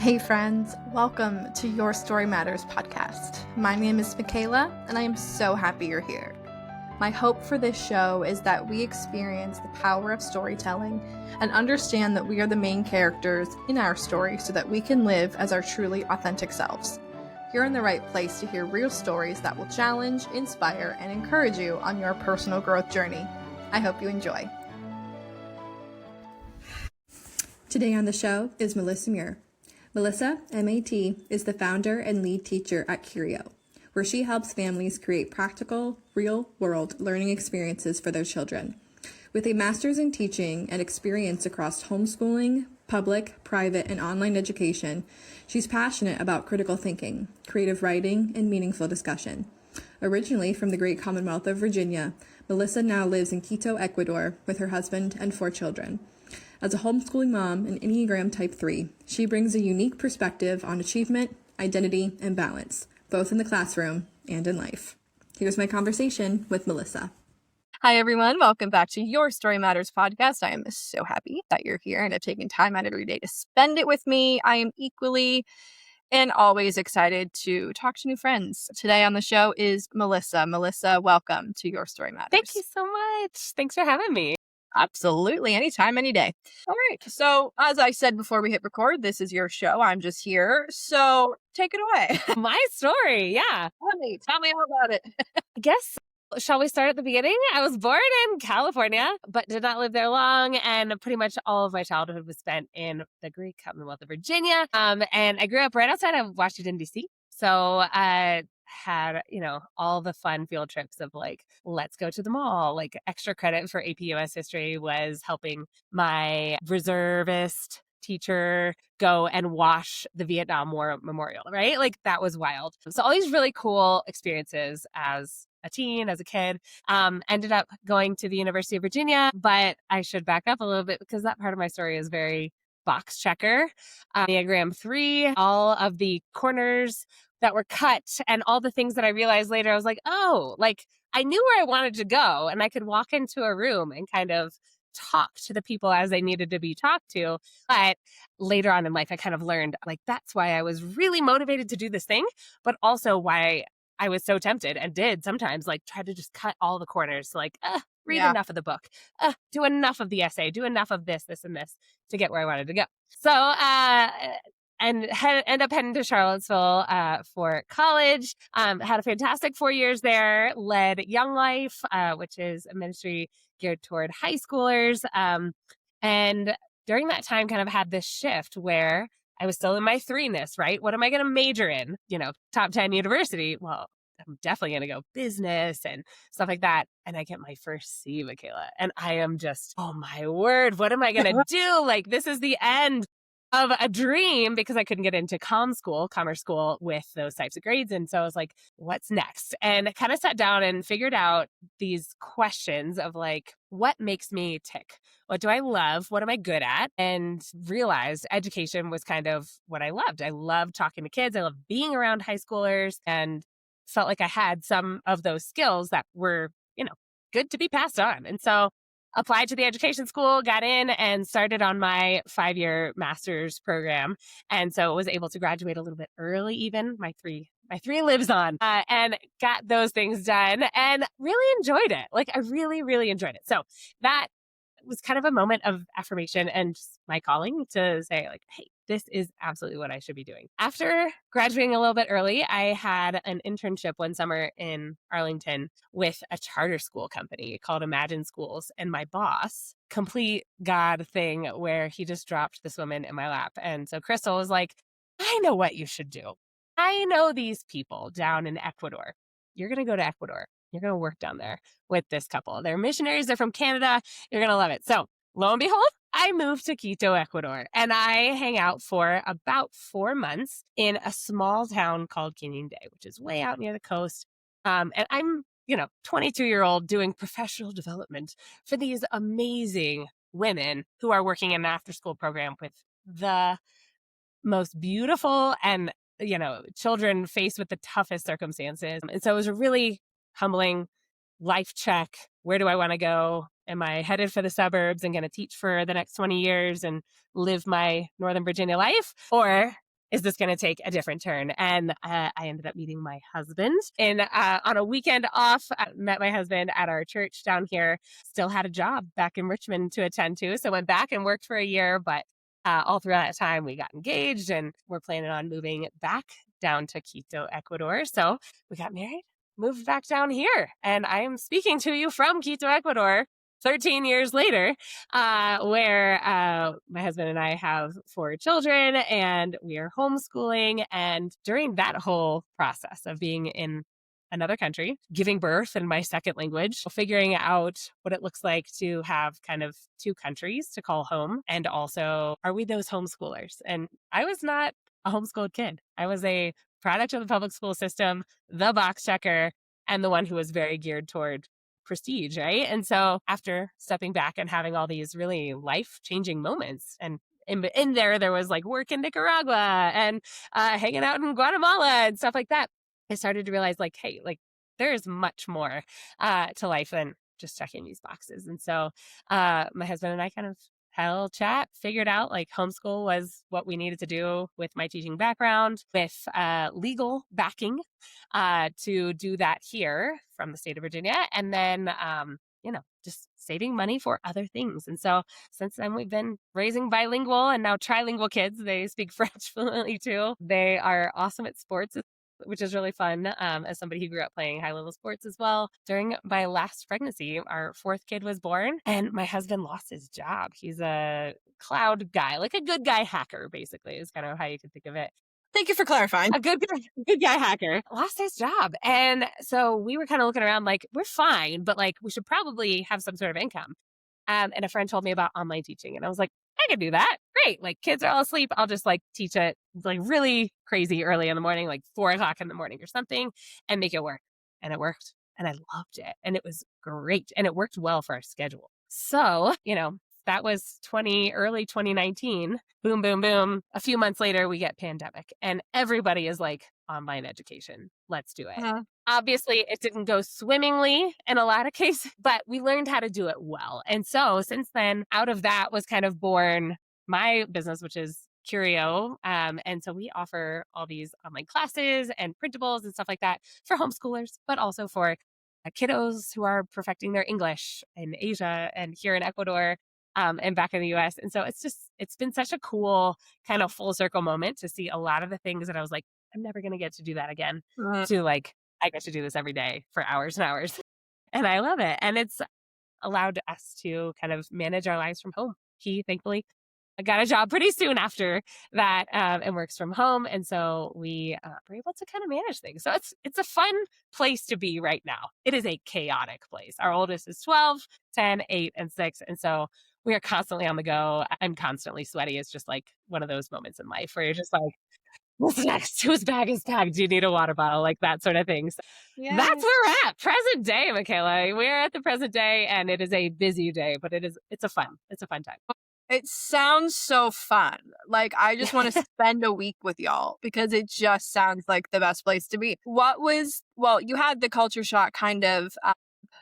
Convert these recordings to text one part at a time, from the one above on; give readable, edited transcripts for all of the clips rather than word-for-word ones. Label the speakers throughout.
Speaker 1: Hey friends, welcome to Your Story Matters podcast. My name is Michaela, and I am so happy you're here. My hope for this show is that we experience the power of storytelling and understand that we are the main characters in our story so that we can live as our truly authentic selves. You're in the right place to hear real stories that will challenge, inspire, and encourage you on your personal growth journey. I hope you enjoy. Today on the show is Melissa Muir. Melissa, M.A.T., is the founder and lead teacher at Curio, where she helps families create practical, real-world learning experiences for their children. With a master's in teaching and experience across homeschooling, public, private, and online education, she's passionate about critical thinking, creative writing, and meaningful discussion. Originally from the great Commonwealth of Virginia, Melissa now lives in Quito, Ecuador, with her husband and 4 children. As a homeschooling mom and Enneagram Type 3, she brings a unique perspective on achievement, identity, and balance, both in the classroom and in life. Here's my conversation with Melissa. Hi, everyone. Welcome back to Your Story Matters podcast. I am so happy that you're here and have taken time out of your day to spend it with me. I am equally and always excited to talk to new friends. Today on the show is Melissa. Melissa, welcome to Your Story Matters.
Speaker 2: Thank you so much. Thanks for having me.
Speaker 1: Absolutely. Anytime, any day. All right. So as I said before we hit record, this is your show. I'm just here. So take it away.
Speaker 2: My story. Yeah.
Speaker 1: Tell me all about it.
Speaker 2: I guess, shall we start at the beginning? I was born in California, but did not live there long. And pretty much all of my childhood was spent in the great Commonwealth of Virginia. And I grew up right outside of Washington, D.C. So I had, all the fun field trips of like, let's go to the mall. Like extra credit for AP US history was helping my reservist teacher go and wash the Vietnam War memorial, right? Like that was wild. So all these really cool experiences as a teen, as a kid, ended up going to the University of Virginia, but I should back up a little bit because that part of my story is very box checker. Enneagram 3, all of the corners that were cut and all the things that I realized later, I was like, oh, like I knew where I wanted to go and I could walk into a room and kind of talk to the people as they needed to be talked to. But later on in life, I kind of learned like, that's why I was really motivated to do this thing, but also why I was so tempted and did sometimes like try to just cut all the corners. Like, read enough of the book, do enough of the essay, do enough of this, and this to get where I wanted to go. So, and end up heading to Charlottesville for college. Had a fantastic 4 years there, led Young Life, which is a ministry geared toward high schoolers. And during that time kind of had this shift where I was still in my 3-ness, right? What am I going to major in? Top 10 university. Well, I'm definitely going to go business and stuff like that. And I get my first C, Michaela. And I am just, oh my word, what am I going to do? Like, this is the end of a dream because I couldn't get into commerce school with those types of grades. And so I was like, what's next? And I kind of sat down and figured out these questions of like, what makes me tick? What do I love? What am I good at? And realized education was kind of what I loved. I loved talking to kids. I loved being around high schoolers and felt like I had some of those skills that were, good to be passed on. And so applied to the education school, got in and started on my 5-year master's program. And so was able to graduate a little bit early, even my three lives on, and got those things done and really enjoyed it. Like I really, really enjoyed it. So that was kind of a moment of affirmation and just my calling to say like, hey, this is absolutely what I should be doing. After graduating a little bit early, I had an internship one summer in Arlington with a charter school company called Imagine Schools. And my boss, complete God thing where he just dropped this woman in my lap. And so Crystal was like, I know what you should do. I know these people down in Ecuador. You're going to go to Ecuador. You're going to work down there with this couple. They're missionaries. They're from Canada. You're going to love it. So lo and behold, I moved to Quito, Ecuador, and I hang out for about 4 months in a small town called Quininde, which is way out near the coast. And I'm, 22-year-old doing professional development for these amazing women who are working in an after-school program with the most beautiful and, children faced with the toughest circumstances. And so it was a really humbling life check. Where do I want to go? Am I headed for the suburbs and going to teach for the next 20 years and live my Northern Virginia life? Or is this going to take a different turn? And I ended up meeting my husband on a weekend off. I met my husband at our church down here, still had a job back in Richmond to attend to. So went back and worked for a year, but all through that time, we got engaged and we're planning on moving back down to Quito, Ecuador. So we got married, moved back down here, and I am speaking to you from Quito, Ecuador, 13 years later, where my husband and I have 4 children and we are homeschooling. And during that whole process of being in another country, giving birth in my second language, figuring out what it looks like to have kind of 2 countries to call home. And also, are we those homeschoolers? And I was not a homeschooled kid. I was a product of the public school system, the box checker, and the one who was very geared toward prestige, right? And so after stepping back and having all these really life-changing moments, and in there was like work in Nicaragua and hanging out in Guatemala and stuff like that, I started to realize like, hey, like there is much more to life than just checking these boxes. And so my husband and I kind of had a little chat, figured out like homeschool was what we needed to do with my teaching background, with legal backing to do that here from the state of Virginia. And then, just saving money for other things. And so since then, we've been raising bilingual and now trilingual kids. They speak French fluently too. They are awesome at sports, which is really fun as somebody who grew up playing high-level sports as well. During my last pregnancy, our 4th kid was born and my husband lost his job. He's a cloud guy, like a good guy hacker, basically, is kind of how you could think of it.
Speaker 3: Thank you for clarifying.
Speaker 2: A good guy hacker lost his job. And so we were kind of looking around like, we're fine, but like we should probably have some sort of income. And a friend told me about online teaching. And I was like, I could do that. Great. Like kids are all asleep. I'll just like teach it like really crazy early in the morning, like 4:00 in the morning or something, and make it work. And it worked. And I loved it. And it was great. And it worked well for our schedule. So, that was early 2019. Boom, boom, boom. A few months later, we get pandemic and everybody is like, online education. Let's do it. Obviously, it didn't go swimmingly in a lot of cases, but we learned how to do it well. And so since then, out of that was kind of born my business, which is Curio. And so we offer all these online classes and printables and stuff like that for homeschoolers, but also for kiddos who are perfecting their English in Asia and here in Ecuador. And back in the US. And so it's been such a cool kind of full circle moment to see a lot of the things that I was like, I'm never going to get to do that again, to like, I get to do this every day for hours and hours. And I love it. And it's allowed us to kind of manage our lives from home. He thankfully got a job pretty soon after that and works from home. And so we were able to kind of manage things. So it's a fun place to be right now. It is a chaotic place. Our oldest is 12, 10, 8, and 6. And so we are constantly on the go. I'm constantly sweaty. It's just like one of those moments in life where you're just like, what's next? Whose bag is packed? Do you need a water bottle? Like that sort of thing. So that's where we're at. Present day, Michaela. We're at the present day and it is a busy day, but it's a fun time.
Speaker 3: It sounds so fun. Like, I just want to spend a week with y'all because it just sounds like the best place to be. You had the culture shock kind of,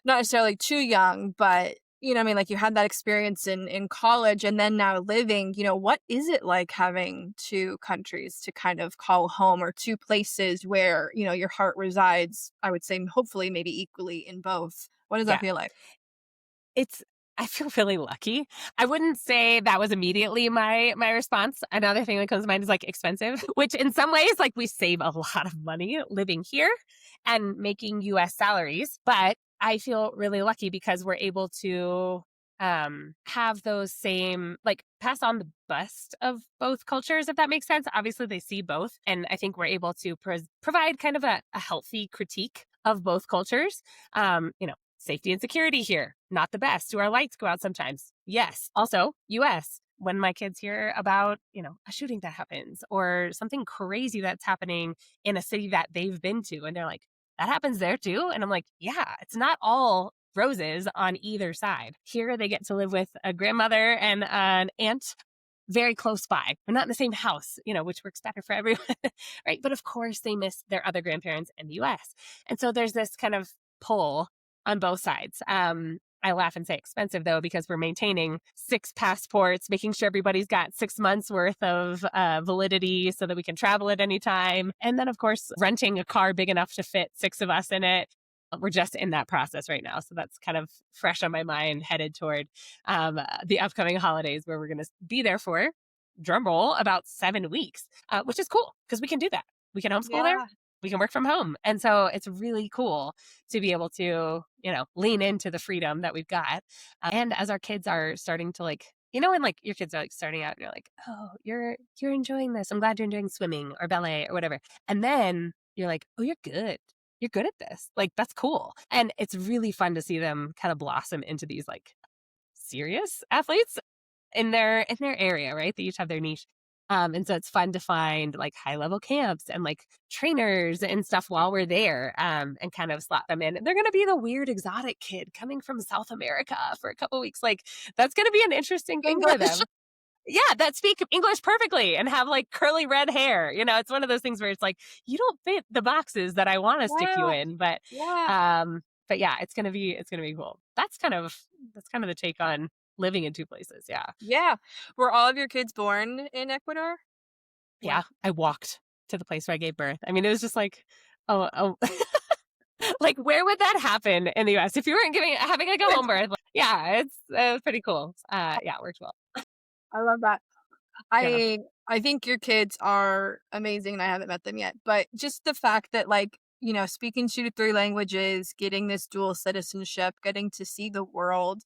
Speaker 3: not necessarily too young, but like you had that experience in college and then now living, what is it like having 2 countries to kind of call home, or 2 places where, your heart resides, I would say, hopefully maybe equally in both? What does that feel like?
Speaker 2: I feel really lucky. I wouldn't say that was immediately my response. Another thing that comes to mind is like expensive, which in some ways, like we save a lot of money living here and making US salaries. But I feel really lucky because we're able to have those same, like pass on the best of both cultures, if that makes sense. Obviously, they see both. And I think we're able to provide kind of a healthy critique of both cultures. Safety and security here, not the best. Do our lights go out sometimes? Yes. Also, US, when my kids hear about, a shooting that happens or something crazy that's happening in a city that they've been to, and they're like, that happens there too? And I'm like, yeah, it's not all roses on either side. Here they get to live with a grandmother and an aunt very close by. We're not in the same house, which works better for everyone, right? But of course, they miss their other grandparents in the US. And so there's this kind of pull on both sides. I laugh and say expensive though, because we're maintaining 6 passports, making sure everybody's got 6 months worth of validity so that we can travel at any time. And then, of course, renting a car big enough to fit 6 of us in it. We're just in that process right now. So that's kind of fresh on my mind, headed toward the upcoming holidays where we're going to be there for, drum roll, about 7 weeks, which is cool because we can do that. We can homeschool there.
Speaker 3: Yeah.
Speaker 2: We can work from home. And so it's really cool to be able to, lean into the freedom that we've got. And as our kids are starting to like, when like your kids are like starting out and you're like, oh, you're enjoying this. I'm glad you're enjoying swimming or ballet or whatever. And then you're like, oh, you're good. You're good at this. Like, that's cool. And it's really fun to see them kind of blossom into these like serious athletes in their area, right? They each have their niche. And so it's fun to find like high level camps and like trainers and stuff while we're there, and kind of slot them in. They're going to be the weird exotic kid coming from South America for a couple of weeks. Like, that's going to be an interesting thing for them. Yeah, that speak English perfectly and have like curly red hair. It's one of those things where it's like, you don't fit the boxes that I want to stick you in, but
Speaker 3: Yeah.
Speaker 2: yeah, it's gonna be cool. That's kind of the take on living in 2 places. Yeah.
Speaker 3: Yeah. Were all of your kids born in Ecuador?
Speaker 2: Yeah. I walked to the place where I gave birth. I mean, it was just like, oh, like, where would that happen in the US if you weren't having like a home birth? Like, yeah, it's pretty cool. Yeah, it worked well.
Speaker 3: I love that.
Speaker 2: Yeah.
Speaker 3: I think your kids are amazing and I haven't met them yet. But just the fact that like, speaking 2 to 3 languages, getting this dual citizenship, getting to see the world,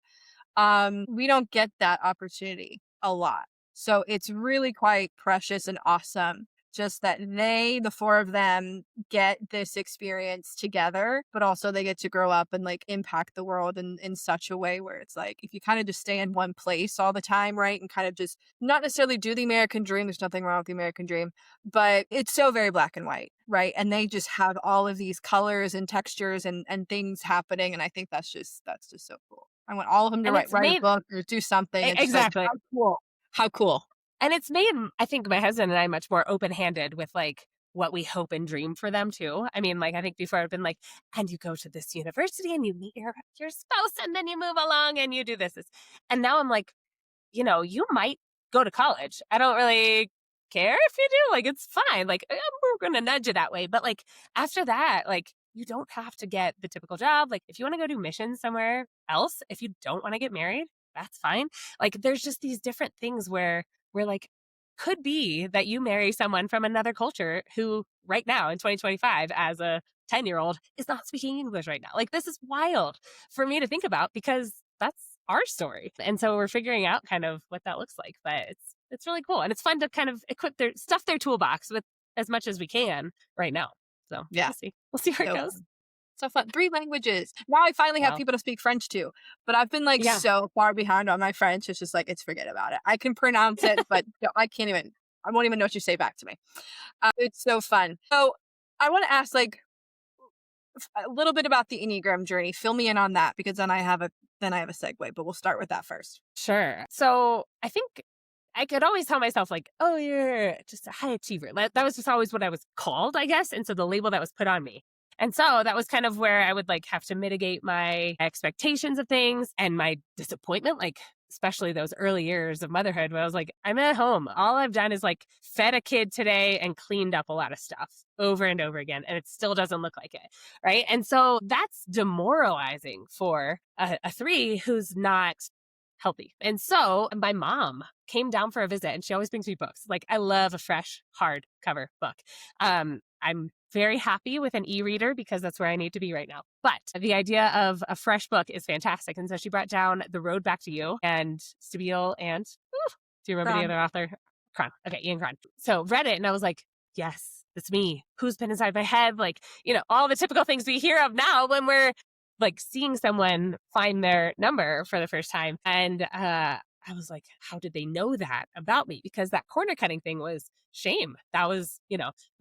Speaker 3: we don't get that opportunity a lot. So it's really quite precious and awesome just that the 4 of them, get this experience together, but also they get to grow up and like impact the world in such a way where it's like, if you kind of just stay in one place all the time, right? And kind of just not necessarily do the American dream, there's nothing wrong with the American dream, but it's so very black and white, right? And they just have all of these colors and textures and things happening. And I think that's just so cool. I want all of them to
Speaker 2: And
Speaker 3: write
Speaker 2: it's
Speaker 3: a book or do something. It's just like,
Speaker 2: exactly.
Speaker 3: how cool. How cool.
Speaker 2: And it's made, I think, my husband and I much more open-handed with like what we hope and dream for them too. I mean, like, I think before I've been like, and you go to this university and you meet your spouse and then you move along and you do this. And now I'm like, you might go to college. I don't really care if you do. Like, it's fine. Like, we're going to nudge you that way. But like, after that, like, you don't have to get the typical job. Like, if you want to go do missions somewhere else, if you don't want to get married, that's fine. Like, there's just these different things where we're like, could be that you marry someone from another culture who right now in 2025 as a 10-year-old is not speaking English right now. Like, this is wild for me to think about because that's our story. And so we're figuring out kind of what that looks like, but it's really cool. And it's fun to kind of equip their toolbox with as much as we can right now. So
Speaker 3: yeah,
Speaker 2: we'll see where it goes.
Speaker 3: So fun. 3 languages. Now I finally have people to speak French too. But I've been like so far behind on my French. It's just like, it's forget about it. I can pronounce it, but I won't even know what you say back to me. It's so fun. So I want to ask like a little bit about the Enneagram journey. Fill me in on that because then I have a segue, but we'll start with that first.
Speaker 2: Sure. So I think I could always tell myself like, oh, you're just a high achiever. That was just always what I was called, I guess. And so the label that was put on me. And so that was kind of where I would like have to mitigate my expectations of things and my disappointment, like especially those early years of motherhood where I was like, I'm at home. All I've done is like fed a kid today and cleaned up a lot of stuff over and over again. And it still doesn't look like it. Right. And so that's demoralizing for a 3 who's not healthy. And so my mom came down for a visit and she always brings me books. Like, I love a fresh hardcover book. I'm very happy with an e-reader because that's where I need to be right now. But the idea of a fresh book is fantastic. And so she brought down The Road Back to You and Stabile and do you remember the other author? Cron. Okay, Ian Cron. So read it and I was like, yes, that's me. Who's been inside my head? Like, all the typical things we hear of now when we're like seeing someone find their number for the first time. And I was like, how did they know that about me? Because that corner cutting thing was shame. That was,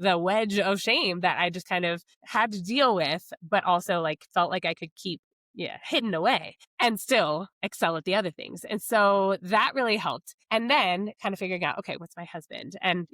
Speaker 2: the wedge of shame that I just kind of had to deal with, but also like felt like I could keep hidden away and still excel at the other things. And so that really helped. And then kind of figuring out, okay, what's my husband? And,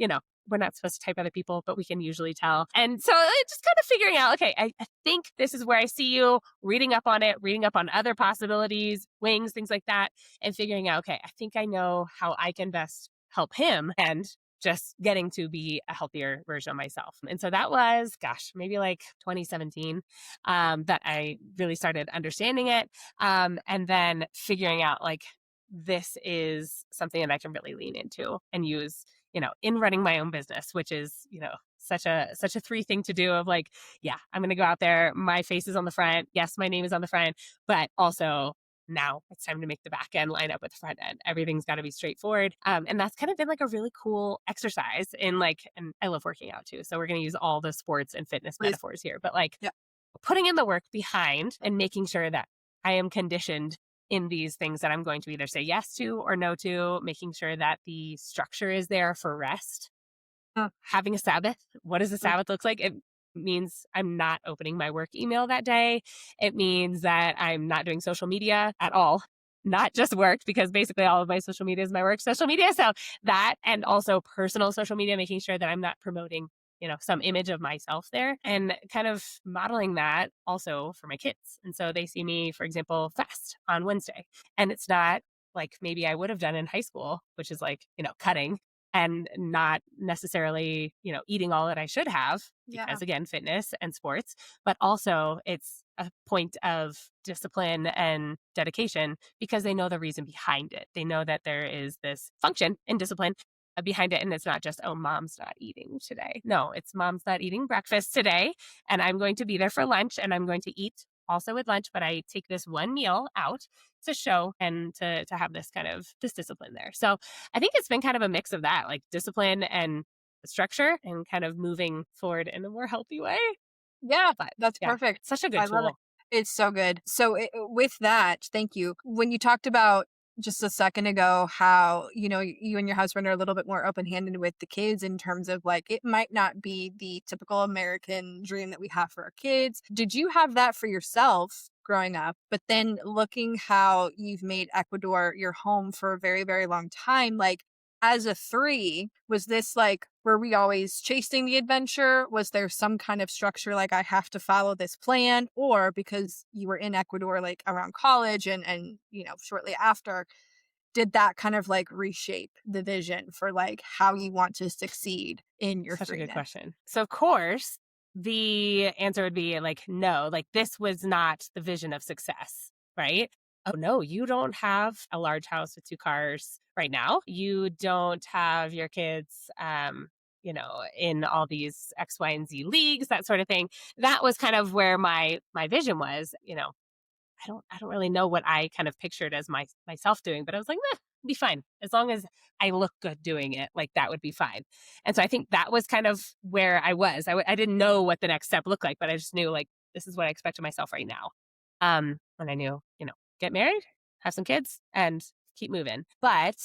Speaker 2: we're not supposed to type other people, but we can usually tell. And so just kind of figuring out, okay, I think this is where I see you, reading up on it, reading up on other possibilities, wings, things like that, and figuring out, okay, I think I know how I can best help him and just getting to be a healthier version of myself. And so that was, maybe like 2017 that I really started understanding it. And then figuring out like, this is something that I can really lean into and use, in running my own business, which is, such a 3 thing to do of like, yeah, I'm going to go out there. My face is on the front. Yes, my name is on the front, but also now it's time to make the back end line up with the front end. Everything's got to be straightforward. And that's kind of been like a really cool exercise and I love working out too. So we're going to use all the sports and fitness metaphors here, but putting in the work behind and making sure that I am conditioned in these things that I'm going to either say yes to or no to, making sure that the structure is there for rest. Having a Sabbath. What does a Sabbath look like? It means I'm not opening my work email that day. It means that I'm not doing social media at all, not just work, because basically all of my social media is my work social media. So that, and also personal social media, making sure that I'm not promoting some image of myself there, and kind of modeling that also for my kids. And so they see me, for example, fast on Wednesday. And it's not like maybe I would have done in high school, which is like, cutting and not necessarily, eating all that I should have because again, fitness and sports, but also it's a point of discipline and dedication because they know the reason behind it. They know that there is this function and discipline behind it. And it's not just, oh, mom's not eating today. No, it's mom's not eating breakfast today. And I'm going to be there for lunch and I'm going to eat also with lunch, but I take this one meal out to show and to have this kind of this discipline there. So I think it's been kind of a mix of that, like discipline and structure and kind of moving forward in a more healthy way.
Speaker 3: Yeah, that's perfect.
Speaker 2: Such a good tool.
Speaker 3: Love it. It's so good. So with that, thank you. When you talked about just a second ago how, you and your husband are a little bit more open-handed with the kids in terms of like, it might not be the typical American dream that we have for our kids. Did you have that for yourself growing up? But then looking how you've made Ecuador your home for a very, very long time, like as a 3, was this like, were we always chasing the adventure? Was there some kind of structure like I have to follow this plan? Or because you were in Ecuador like around college and shortly after, did that kind of like reshape the vision for like how you want to succeed in your
Speaker 2: Such a
Speaker 3: freeness?
Speaker 2: good question. So of course, the answer would be like, no, like this was not the vision of success, right? Oh no, you don't have a large house with 2 cars right now. You don't have your kids, in all these X, Y, and Z leagues, that sort of thing. That was kind of where my vision was. I don't really know what I kind of pictured as myself doing, but I was like, be fine as long as I look good doing it. Like that would be fine. And so I think that was kind of where I was. I didn't know what the next step looked like, but I just knew like this is what I expected myself right now. And I knew, get married, have some kids, and keep moving. But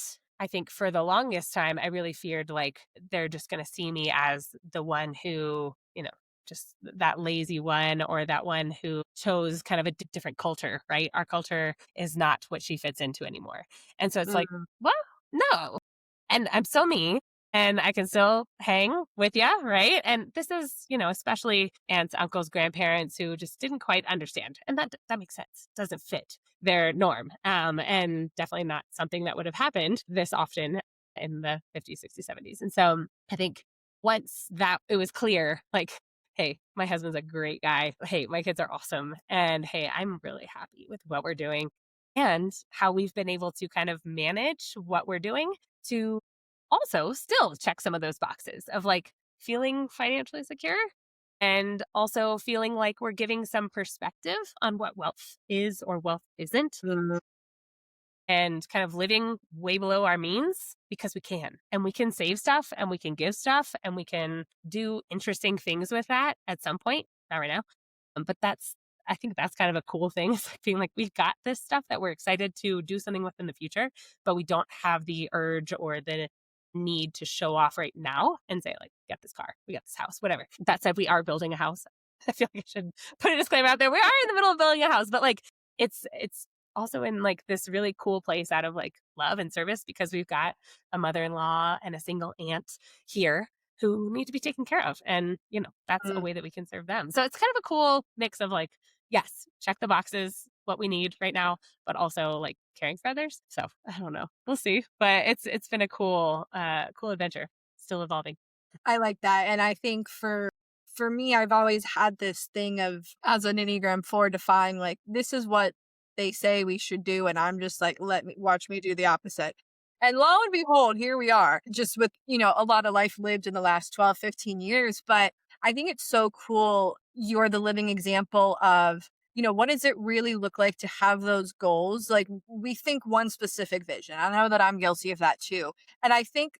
Speaker 2: I think for the longest time, I really feared like they're just going to see me as the one who, just that lazy one or that one who chose kind of a different culture, right? Our culture is not what she fits into anymore. And so it's like, well, no. And I'm still me and I can still hang with you, right? And this is, especially aunts, uncles, grandparents who just didn't quite understand. And that makes sense. Doesn't fit their norm. And definitely not something that would have happened this often in the 50s, 60s, 70s. And so I think once that it was clear, like, hey, my husband's a great guy. Hey, my kids are awesome. And hey, I'm really happy with what we're doing and how we've been able to kind of manage what we're doing to also still check some of those boxes of like feeling financially secure and also feeling like we're giving some perspective on what wealth is or wealth isn't. And kind of living way below our means because we can. And we can save stuff and we can give stuff and we can do interesting things with that at some point. Not right now. But I think that's kind of a cool thing. It's like being like, we've got this stuff that we're excited to do something with in the future, but we don't have the urge or the need to show off right now and say like, we got this car, we got this house, whatever. That said, we are building a house. I feel like I should put a disclaimer out there. We are in the middle of building a house, but like, it's also in like this really cool place out of like love and service, because we've got a mother-in-law and a single aunt here who need to be taken care of. And, that's a
Speaker 3: Mm.
Speaker 2: way that we can serve them. So it's kind of a cool mix of like, yes, check the boxes, what we need right now, but also like caring for others. So I don't know. We'll see. But it's been a cool adventure. Still evolving.
Speaker 3: I like that. And I think for me, I've always had this thing of, as an Enneagram 4, define like, this is what they say we should do. And I'm just like, watch me do the opposite. And lo and behold, here we are, just with, a lot of life lived in the last 12, 15 years. But I think it's so cool. You're the living example of, what does it really look like to have those goals? Like, we think one specific vision. I know that I'm guilty of that too. And I think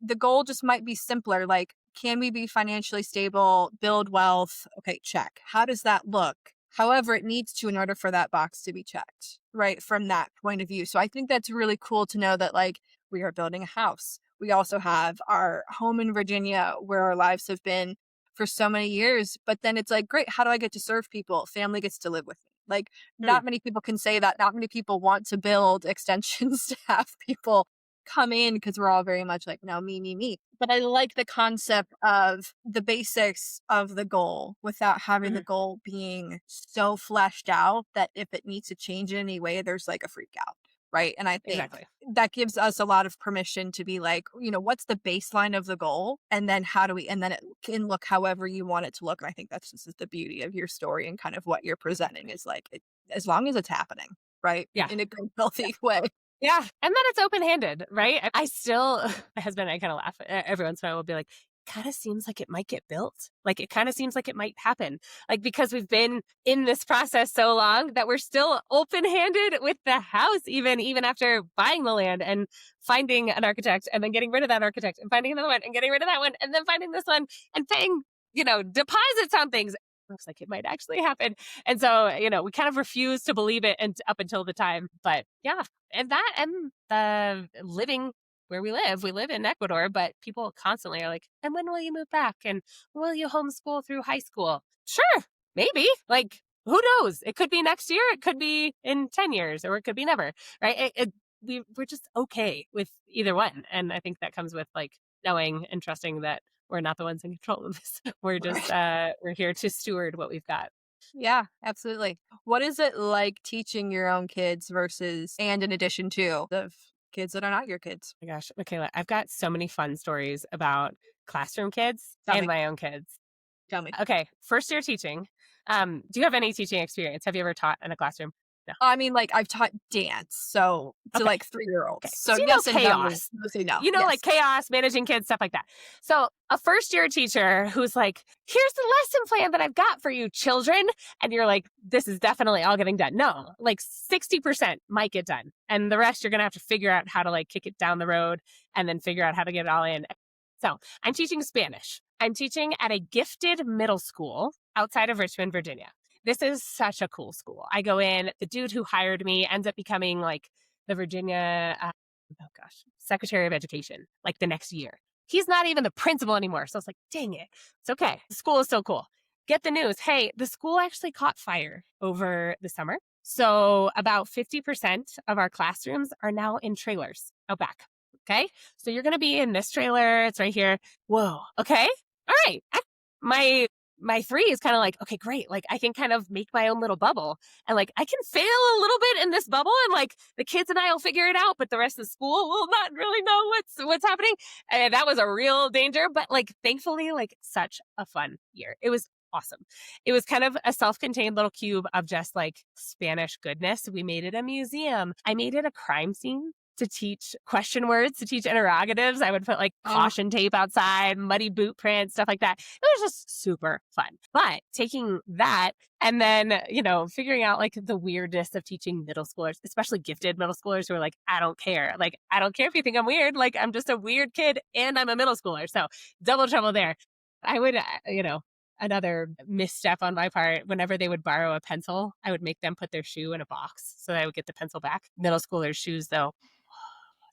Speaker 3: the goal just might be simpler. Like, can we be financially stable, build wealth? Okay, check. How does that look? However, it needs to in order for that box to be checked, right? From that point of view. So I think that's really cool to know that, like, we are building a house. We also have our home in Virginia where our lives have been for so many years. But then it's like, great, how do I get to serve people? Family gets to live with me. Like, not many people can say that. Not many people want to build extensions to have people come in, because we're all very much like, no, me. But I like the concept of the basics of the goal without having the goal being so fleshed out that if it needs to change in any way, there's like a freak out. Right. And I think
Speaker 2: Exactly.
Speaker 3: that gives us a lot of permission to be like, what's the baseline of the goal? And then and then it can look however you want it to look. And I think that's just the beauty of your story and kind of what you're presenting is like, as long as it's happening, right?
Speaker 2: Yeah.
Speaker 3: In a good, healthy way.
Speaker 2: Yeah. And then it's open-handed, right? I still, my husband and I kind of laugh. Every once in a while we'll be like, kind of seems like it might get built. Like, it kind of seems like it might happen. Like, because we've been in this process so long that we're still open-handed with the house, even after buying the land and finding an architect and then getting rid of that architect and finding another one and getting rid of that one and then finding this one and paying, deposits on things. Looks like it might actually happen. And so, we kind of refuse to believe it up until the time. But yeah, and the living where we live in Ecuador, but people constantly are like, and when will you move back? And will you homeschool through high school? Sure, maybe. Like, who knows? It could be next year. It could be in 10 years, or it could be never, right? We're just okay with either one. And I think that comes with like knowing and trusting that we're not the ones in control of this. We're just, we're here to steward what we've got.
Speaker 3: Yeah, absolutely. What is it like teaching your own kids and in addition to the kids that are not your kids?
Speaker 2: Oh my gosh, Michaela, I've got so many fun stories about classroom kids
Speaker 3: Tell
Speaker 2: and
Speaker 3: me.
Speaker 2: my own kids.
Speaker 3: Tell me.
Speaker 2: Okay, first year teaching. Do you have any teaching experience? Have you ever taught in a classroom? No.
Speaker 3: I mean, like, I've taught dance, so to
Speaker 2: Okay.
Speaker 3: like 3-year-olds.
Speaker 2: Okay.
Speaker 3: So
Speaker 2: So
Speaker 3: yes and no.
Speaker 2: chaos.
Speaker 3: Mostly no.
Speaker 2: Like chaos, managing kids, stuff like that. So a first year teacher who's like, here's the lesson plan that I've got for you, children. And you're like, this is definitely all getting done. No, like 60% might get done. And the rest, you're going to have to figure out how to like kick it down the road and then figure out how to get it all in. So I'm teaching Spanish. I'm teaching at a gifted middle school outside of Richmond, Virginia. This is such a cool school. I go in, the dude who hired me ends up becoming like the Virginia, Secretary of Education, like the next year. He's not even the principal anymore. So I was like, dang it. It's okay. The school is so cool. Get the news. Hey, the school actually caught fire over the summer. So about 50% of our classrooms are now in trailers out back. Okay. So you're going to be in this trailer. It's right here. Whoa. Okay. All right. My 3 is kind of like, okay, great. Like, I can kind of make my own little bubble and like, I can fail a little bit in this bubble and like the kids and I will figure it out, but the rest of the school will not really know what's happening. And that was a real danger, but like, thankfully, like such a fun year. It was awesome. It was kind of a self-contained little cube of just like Spanish goodness. We made it a museum. I made it a crime scene to teach question words, to teach interrogatives. I would put like caution tape outside, muddy boot prints, stuff like that. It was just super fun. But taking that and then, figuring out like the weirdness of teaching middle schoolers, especially gifted middle schoolers who are like, I don't care. Like, I don't care if you think I'm weird. Like, I'm just a weird kid and I'm a middle schooler. So double trouble there. I would, another misstep on my part, whenever they would borrow a pencil, I would make them put their shoe in a box so that I would get the pencil back. Middle schoolers' shoes, though,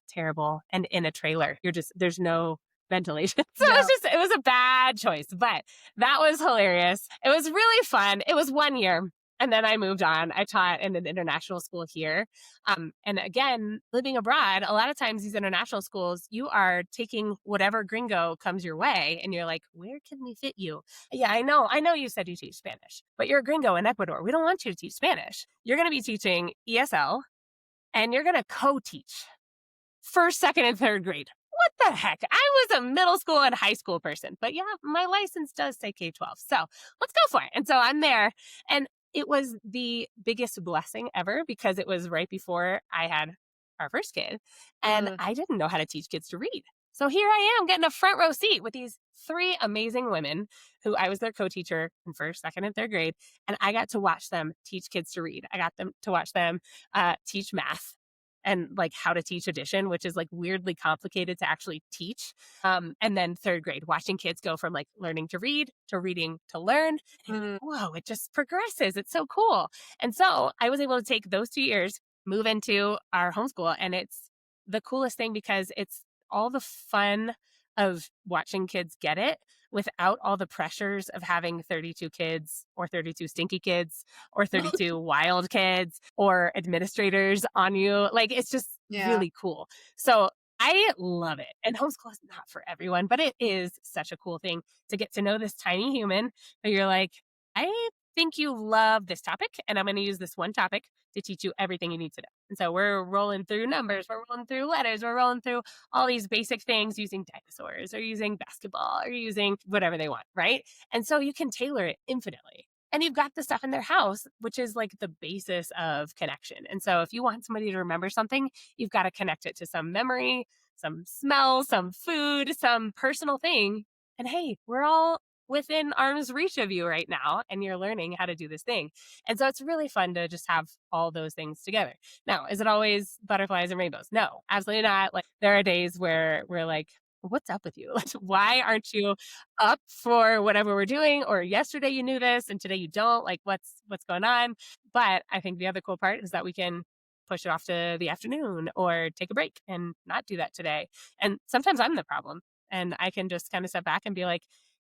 Speaker 2: terrible, and in a trailer there's no ventilation, so
Speaker 3: No.
Speaker 2: it was a bad choice, but that was hilarious. It was really fun. It was 1 year, And then I moved on. I taught in an international school here. And again, living abroad, a lot of times these international schools, you are taking whatever gringo comes your way and you're like, where can we fit you? Yeah, I know you said you teach Spanish, but you're a gringo in Ecuador. We don't want you to teach Spanish. You're going to be teaching ESL and you're going to co-teach first, second, and third grade. What the heck? I was a middle school and high school person, but yeah, my license does say K-12. So let's go for it. And so I'm there. And it was the biggest blessing ever because it was right before I had our first kid and I didn't know how to teach kids to read. So here I am getting a front row seat with these 3 amazing women who I was their co-teacher in first, second, and third grade. And I got to watch them teach kids to read. I got them to watch them teach math and like how to teach addition, which is like weirdly complicated to actually teach. And then third grade, watching kids go from like learning to read to reading to learn. Whoa, it just progresses. It's so cool. And so I was able to take those 2 years, move into our homeschool. And it's the coolest thing because it's all the fun of watching kids get it without all the pressures of having 32 kids or 32 stinky kids or 32 wild kids or administrators on you. Like, it's just really cool. So I love it. And homeschool is not for everyone, but it is such a cool thing to get to know this tiny human who you're like, I think you love this topic, and I'm going to use this one topic to teach you everything you need to know. And so we're rolling through numbers, we're rolling through letters, we're rolling through all these basic things using dinosaurs or using basketball or using whatever they want, right? And so you can tailor it infinitely. And you've got the stuff in their house, which is like the basis of connection. And so if you want somebody to remember something, you've got to connect it to some memory, some smell, some food, some personal thing. And hey, we're all within arm's reach of you right now, and you're learning how to do this thing. And so it's really fun to just have all those things together. Now, is it always butterflies and rainbows? No, absolutely not. Like, there are days where we're like, what's up with you? Like, why aren't you up for whatever we're doing? Or yesterday you knew this and today you don't. Like, what's going on? But I think the other cool part is that we can push it off to the afternoon or take a break and not do that today. And sometimes I'm the problem, and I can just kind of step back and be like,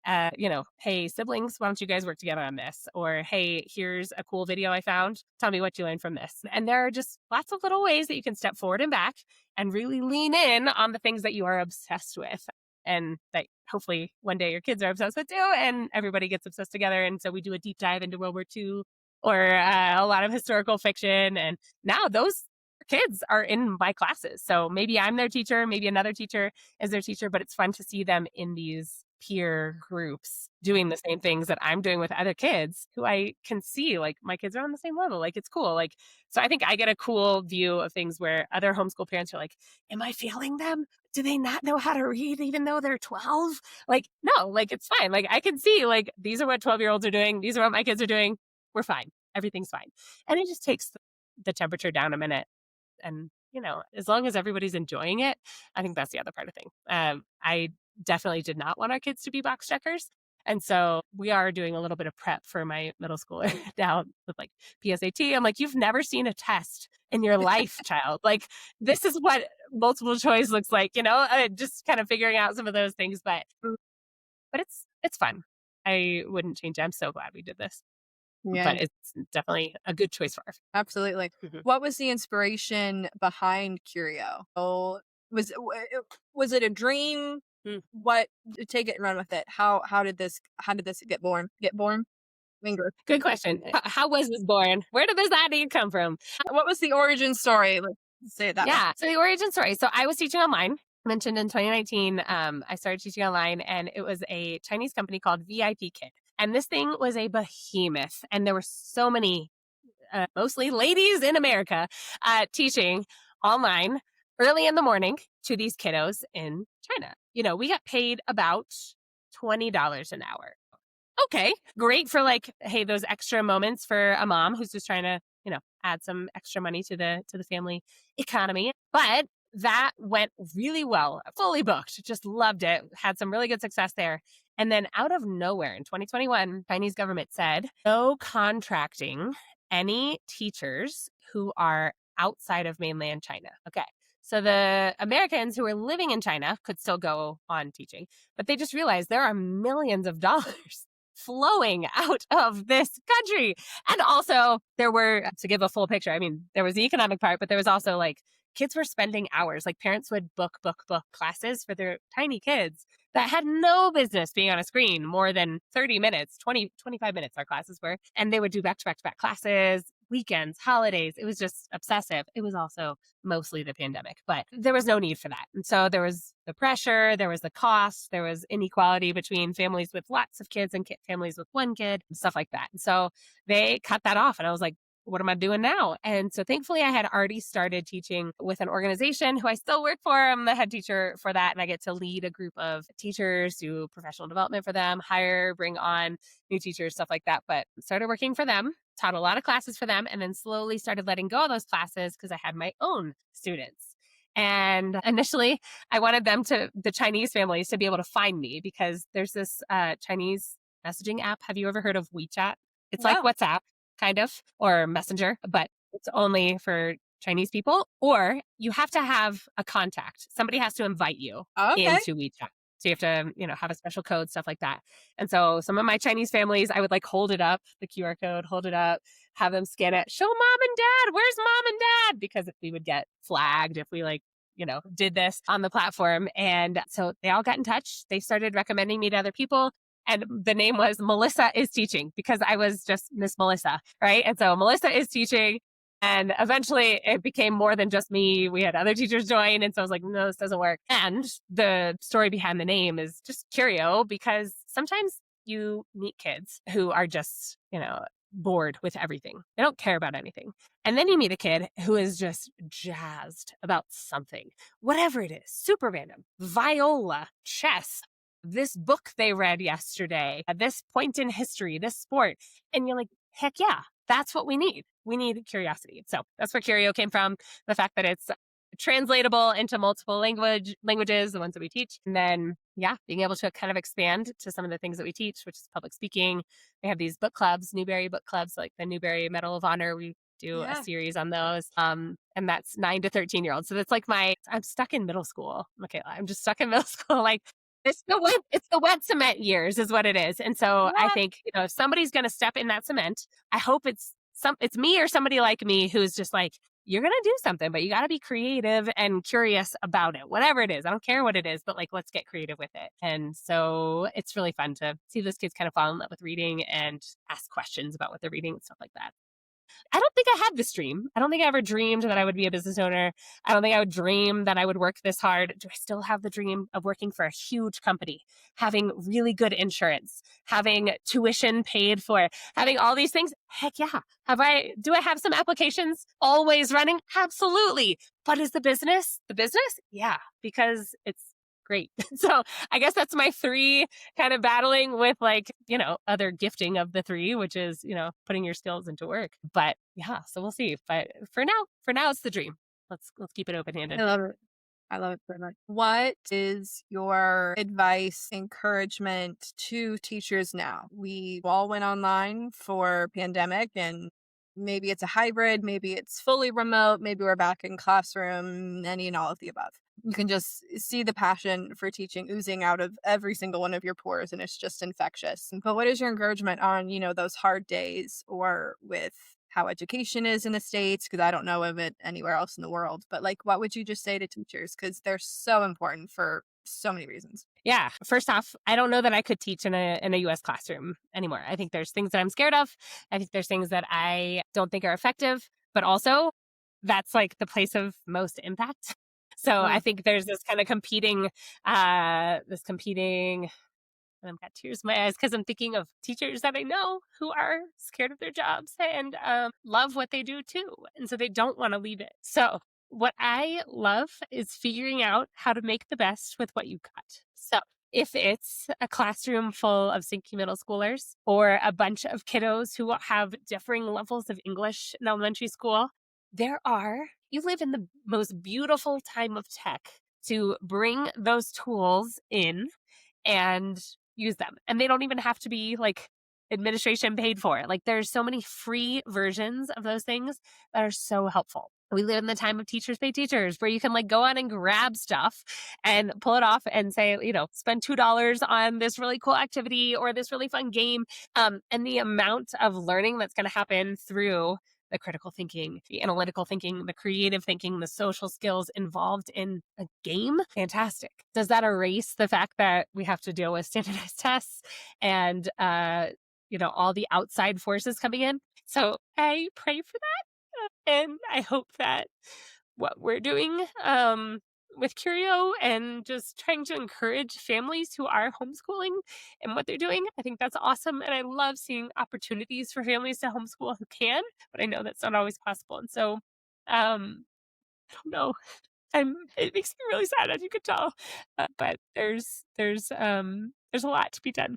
Speaker 2: hey, siblings, why don't you guys work together on this? Or, hey, here's a cool video I found. Tell me what you learned from this. And there are just lots of little ways that you can step forward and back and really lean in on the things that you are obsessed with. And that hopefully one day your kids are obsessed with too, and everybody gets obsessed together. And so we do a deep dive into World War II or a lot of historical fiction. And now those kids are in my classes. So maybe I'm their teacher, maybe another teacher is their teacher, but it's fun to see them in these peer groups doing the same things that I'm doing with other kids who I can see, like, my kids are on the same level. Like, it's cool. Like, so I think I get a cool view of things where other homeschool parents are like, am I failing them? Do they not know how to read even though they're 12? Like, no, like, it's fine. Like, I can see, like, these are what 12-year-olds are doing. These are what my kids are doing. We're fine. Everything's fine. And it just takes the temperature down a minute. And, as long as everybody's enjoying it, I think that's the other part of the thing. I definitely did not want our kids to be box checkers. And so we are doing a little bit of prep for my middle schooler now with like PSAT. I'm like, you've never seen a test in your life, child. Like, this is what multiple choice looks like, just kind of figuring out some of those things. But it's fun. I wouldn't change it. I'm so glad we did this.
Speaker 3: Yeah.
Speaker 2: But it's definitely a good choice for our family.
Speaker 3: Absolutely. What was the inspiration behind Curio? Was it a dream? What, take it and run with it? How did this get born? Linger.
Speaker 2: Good question. How was this born? Where did this idea come from?
Speaker 3: What was the origin story? Let's say it that way.
Speaker 2: Yeah. So the origin story. So I was teaching online. I mentioned in 2019, I started teaching online, and it was a Chinese company called VIP Kid. And this thing was a behemoth. And there were so many, mostly ladies in America, teaching online early in the morning to these kiddos in China. We got paid about $20 an hour. Okay, great for like, hey, those extra moments for a mom who's just trying to, add some extra money to the family economy. But that went really well, fully booked, just loved it, had some really good success there. And then out of nowhere in 2021, Chinese government said, no contracting any teachers who are outside of mainland China. Okay. So the Americans who were living in China could still go on teaching, but they just realized there are millions of dollars flowing out of this country. And also there were, to give a full picture, I mean, there was the economic part, but there was also like kids were spending hours, like parents would book classes for their tiny kids that had no business being on a screen more than 30 minutes, 25 minutes our classes were. And they would do back-to-back classes, weekends, holidays. It was just obsessive. It was also mostly the pandemic, but there was no need for that. And so there was the pressure, there was the cost, there was inequality between families with lots of kids and families with one kid, and stuff like that. And so they cut that off. And I was like, what am I doing now? And so thankfully I had already started teaching with an organization who I still work for. I'm the head teacher for that. And I get to lead a group of teachers, do professional development for them, hire, bring on new teachers, stuff like that. But started working for them, taught a lot of classes for them, and then slowly started letting go of those classes because I had my own students. And initially I wanted the Chinese families to be able to find me because there's this Chinese messaging app. Have you ever heard of WeChat? It's like WhatsApp, kind of, or Messenger, but it's only for Chinese people, or you have to have a contact. Somebody has to invite you into WeChat. So you have to, have a special code, stuff like that. And so some of my Chinese families, I would like hold it up, the QR code, hold it up, have them scan it, show mom and dad, where's mom and dad? Because if we would get flagged if we did this on the platform. And so they all got in touch. They started recommending me to other people. And the name was Melissa is Teaching because I was just Miss Melissa, right? And so Melissa is Teaching. And eventually it became more than just me. We had other teachers join. And so I was like, no, this doesn't work. And the story behind the name is just Curio because sometimes you meet kids who are just, bored with everything. They don't care about anything. And then you meet a kid who is just jazzed about something, whatever it is, super random, viola, chess, this book they read yesterday, this point in history, this sport. And you're like, heck yeah, that's what we need. We need curiosity. So that's where Curio came from. The fact that it's translatable into multiple languages, the ones that we teach. And then, being able to kind of expand to some of the things that we teach, which is public speaking. We have these book clubs, Newbery book clubs, like the Newbery Medal of Honor. We do a series on those. And that's 9 to 13-year-olds. So that's like I'm stuck in middle school, Michaela. I'm just stuck in middle school. Like, it's the wet cement years is what it is. And so I think, if somebody's going to step in that cement, I hope it's me or somebody like me who's just like, you're going to do something, but you got to be creative and curious about it, whatever it is. I don't care what it is, but like, let's get creative with it. And so it's really fun to see those kids kind of fall in love with reading and ask questions about what they're reading and stuff like that. I don't think I had this dream. I don't think I ever dreamed that I would be a business owner. I don't think I would dream that I would work this hard. Do I still have the dream of working for a huge company, having really good insurance, having tuition paid for, having all these things? Heck yeah. Do I have some applications always running? Absolutely. But is the business the business? Yeah, because it's great. So I guess that's my 3 kind of battling with other gifting of the 3, which is, putting your skills into work. But so we'll see. But for now, it's the dream. Let's keep it open-handed.
Speaker 3: I love it. I love it very much. What is your advice, encouragement to teachers now? We all went online for pandemic and maybe it's a hybrid, maybe it's fully remote, maybe we're back in classroom, any and all of the above. You can just see the passion for teaching oozing out of every single one of your pores, and it's just infectious. But what is your encouragement on, those hard days or with how education is in the States? Because I don't know of it anywhere else in the world. But what would you just say to teachers? Because they're so important for so many reasons.
Speaker 2: Yeah. First off, I don't know that I could teach in a US classroom anymore. I think there's things that I'm scared of. I think there's things that I don't think are effective, but also that's like the place of most impact. So I think there's this kind of competing, and I've got tears in my eyes because I'm thinking of teachers that I know who are scared of their jobs and love what they do too. And so they don't want to leave it. So what I love is figuring out how to make the best with what you got. So if it's a classroom full of Sinky middle schoolers or a bunch of kiddos who have differing levels of English in elementary school, you live in the most beautiful time of tech to bring those tools in and use them. And they don't even have to be administration paid for. There's so many free versions of those things that are so helpful. We live in the time of teachers pay teachers, where you can like go on and grab stuff and pull it off and say, spend $2 on this really cool activity or this really fun game. And the amount of learning that's going to happen through the critical thinking, the analytical thinking, the creative thinking, the social skills involved in a game, fantastic. Does that erase the fact that we have to deal with standardized tests and, all the outside forces coming in? So I pray for that. And I hope that what we're doing with Curio and just trying to encourage families who are homeschooling and what they're doing, I think that's awesome. And I love seeing opportunities for families to homeschool who can, but I know that's not always possible. And so, I don't know. It makes me really sad, as you could tell. But there's a lot to be done.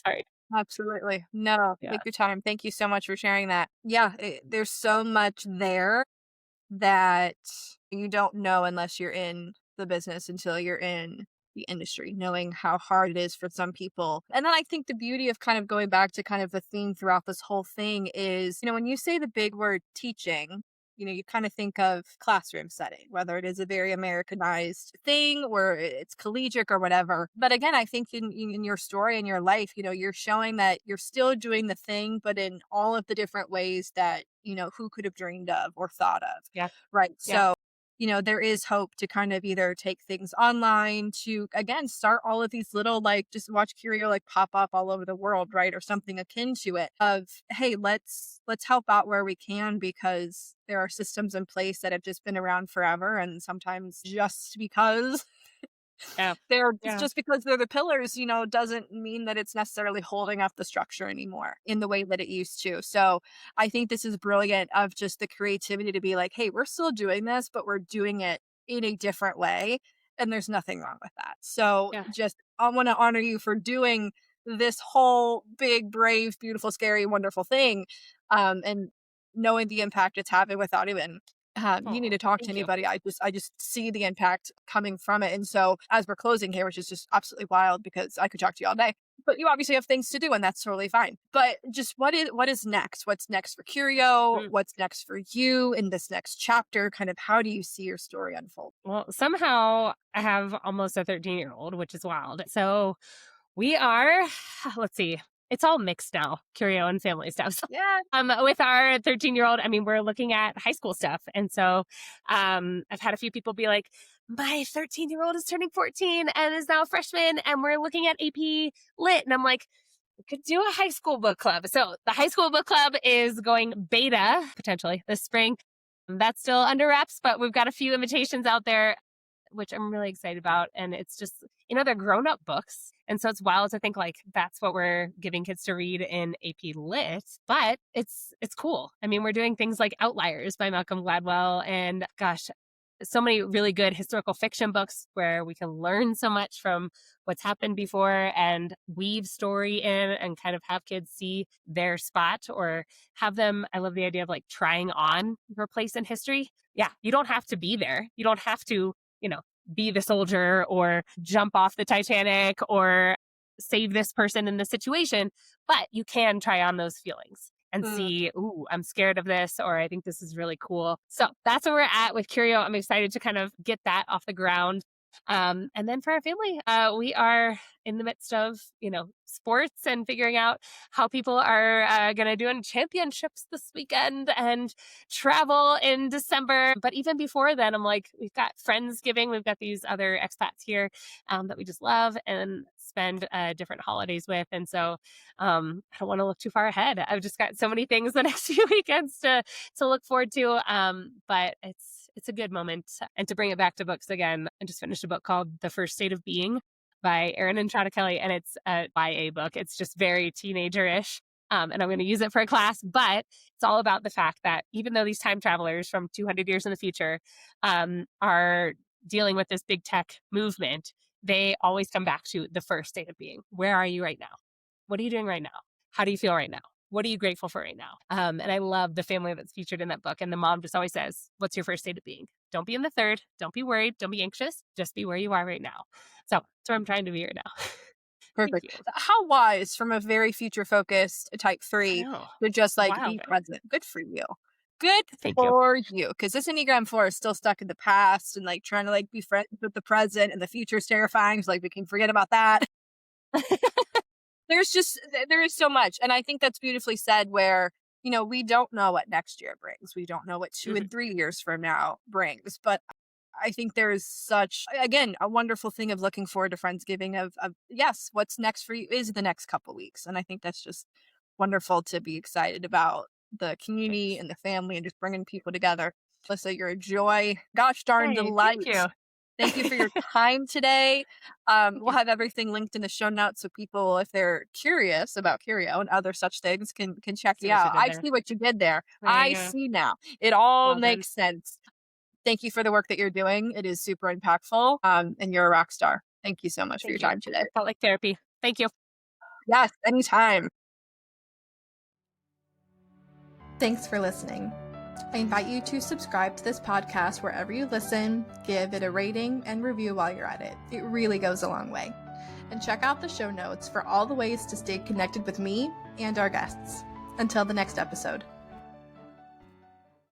Speaker 2: Sorry.
Speaker 3: Absolutely. No,
Speaker 2: Yeah.
Speaker 3: take your time. Thank you so much for sharing that. Yeah, there's so much there that you don't know unless you're in the business until you're in the industry, knowing how hard it is for some people. And then I think the beauty of kind of going back to kind of the theme throughout this whole thing is, when you say the big word teaching, you kind of think of classroom setting, whether it is a very Americanized thing or it's collegiate or whatever. But again, I think in your story and your life, you're showing that you're still doing the thing, but in all of the different ways that, who could have dreamed of or thought of.
Speaker 2: Yeah.
Speaker 3: Right.
Speaker 2: Yeah.
Speaker 3: So, there is hope to kind of either take things online to, again, start all of these little, like, just watch Curio like pop up all over the world, right? Or something akin to it of, hey, let's help out where we can, because there are systems in place that have just been around forever. And sometimes just because
Speaker 2: Yeah.
Speaker 3: just because they're the pillars, doesn't mean that it's necessarily holding up the structure anymore in the way that it used to. So I think this is brilliant of just the creativity to be like, hey, we're still doing this, but we're doing it in a different way. And there's nothing wrong with that. So
Speaker 2: Yeah.
Speaker 3: just, I want to honor you for doing this whole big, brave, beautiful, scary, wonderful thing. And knowing the impact it's having without even you need to talk to
Speaker 2: Thank you.
Speaker 3: anybody. I just see the impact coming from it. And so as we're closing here, which is just absolutely wild because I could talk to you all day, but you obviously have things to do and that's totally fine. But just what is next? What's next for Curio? What's next for you in this next chapter? Kind of how do you see your story unfold?
Speaker 2: Well, somehow I have almost a 13-year-old, which is wild. So we are, let's see, it's all mixed now, Curio and family stuff. So,
Speaker 3: Yeah.
Speaker 2: with our 13-year-old, I mean, we're looking at high school stuff. And so I've had a few people be like, my 13-year-old is turning 14 and is now a freshman, and we're looking at AP Lit. And I'm like, we could do a high school book club. So the high school book club is going beta potentially this spring. That's still under wraps, but we've got a few invitations out there, which I'm really excited about. And it's just, they're grown up books. And so it's wild to think like that's what we're giving kids to read in AP Lit, but it's cool. I mean, we're doing things like Outliers by Malcolm Gladwell, and gosh, so many really good historical fiction books where we can learn so much from what's happened before and weave story in and kind of have kids see their spot or have them. I love the idea of like trying on your place in history. Yeah, you don't have to be there. You don't have to, be the soldier or jump off the Titanic or save this person in this situation, but you can try on those feelings and see, ooh, I'm scared of this, or I think this is really cool. So that's where we're at with Curio. I'm excited to kind of get that off the ground. And then for our family, we are in the midst of, sports and figuring out how people are going to do in championships this weekend and travel in December. But even before then, I'm like, we've got Friendsgiving. We've got these other expats here that we just love and spend different holidays with. And so I don't want to look too far ahead. I've just got so many things the next few weekends to look forward to. But it's a good moment. And to bring it back to books again, I just finished a book called The First State of Being by Erin and Trotta Kelly, and it's a YA book. It's just very teenager-ish, and I'm going to use it for a class, but it's all about the fact that even though these time travelers from 200 years in the future are dealing with this big tech movement, they always come back to the first state of being. Where are you right now? What are you doing right now? How do you feel right now? What are you grateful for right now? And I love the family that's featured in that book. And the mom just always says, what's your first state of being? Don't be in the third. Don't be worried. Don't be anxious. Just be where you are right now. So that's where I'm trying to be right now.
Speaker 3: Perfect. How wise from a very future focused type 3 to just like be present. Good for you. good
Speaker 2: Thank you.
Speaker 3: for you. Because this Enneagram 4 is still stuck in the past and like trying to like be friends with the present, and the future is terrifying. So like we can forget about that. There is so much. And I think that's beautifully said, where, we don't know what next year brings. We don't know what 2 and 3 years from now brings. But I think there is such, again, a wonderful thing of looking forward to Friendsgiving of yes, what's next for you is the next couple weeks. And I think that's just wonderful to be excited about the community and the family and just bringing people together. Melissa, you're a joy. Gosh darn
Speaker 2: Hey,
Speaker 3: delight.
Speaker 2: thank you.
Speaker 3: Thank you for your time today. We'll have everything linked in the show notes, so people, if they're curious about Curio and other such things, can check
Speaker 2: See
Speaker 3: you
Speaker 2: what you
Speaker 3: out.
Speaker 2: did
Speaker 3: I
Speaker 2: there.
Speaker 3: see what you did there.
Speaker 2: There you
Speaker 3: I
Speaker 2: go.
Speaker 3: see now. It all
Speaker 2: Well done.
Speaker 3: makes sense. Thank you for the work that you're doing. It is super impactful, and you're a rock star. Thank you so much for your time today.
Speaker 2: Felt like therapy. Thank you.
Speaker 3: Yes, anytime.
Speaker 1: Thanks for listening. I invite you to subscribe to this podcast wherever you listen, give it a rating and review while you're at it. It really goes a long way. And check out the show notes for all the ways to stay connected with me and our guests. Until the next episode.